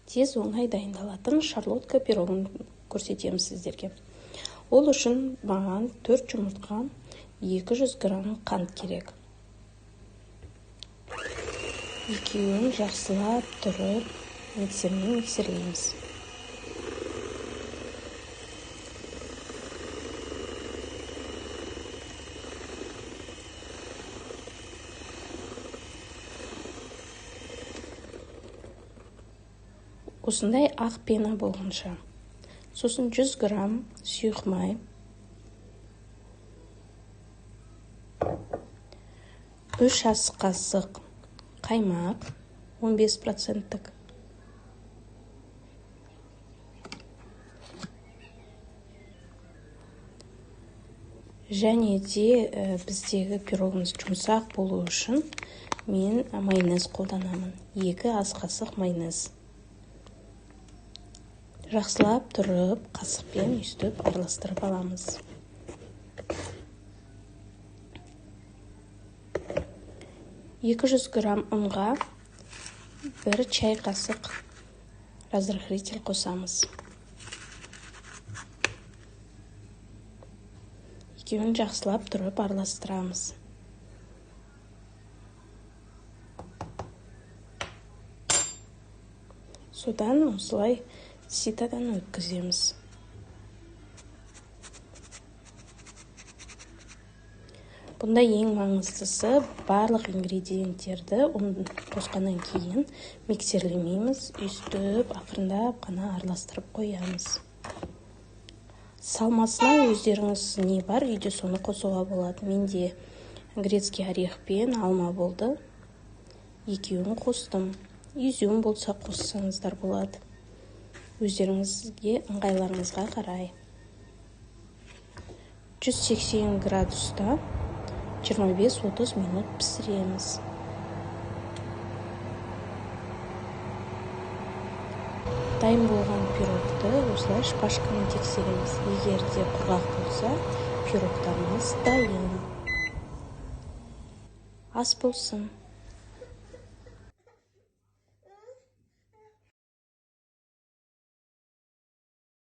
тез оңай дайындалатын шарлотка пирогын көрсетемін сіздерге. Ол үшін маған 4 жұмыртқа, 200 грамм қант керек. Екеуін жақсылап тұрып, миксермен миксерлейміз. Осындай ақ пена болғанша. Сосын 100 грамм сұйық май, 3 ас қасық қаймақ, 15%. Және де біздегі пирогымыз жұмсақ болу үшін мен майонез қолданамын. 2 ас қасық майонез. Жақсылап тұрып, қасықпен үстіп араластырып аламыз. Екі 200 грамм ұнға 1 чай қасық разрыхлитель қосамыз. Екеуін жақсылап тұрып араластырамыз. Содан осылай ситадан өткіземіз. Бұнда ең маңыздысы барлық ингредиенттерді қосқаннан кейін миксерлемейміз, үстіп, ақырындап қана араластырып қоямыз. Салмасына өздеріңіз не бар, үйде соны қосуға болады. Менде грецкий орех пен алма болды. Екеуін қостым. Изюм болса қоссаңыздар болады. Өздеріңізге ыңғайларыңызға қарай. 180 градуста 25-30 минут пісіреміз. Дайын болған пирогты осылай шпажкамен тексереміз. Егер де құрғақ болса, пирогтарымыз дайын. Ас болсын.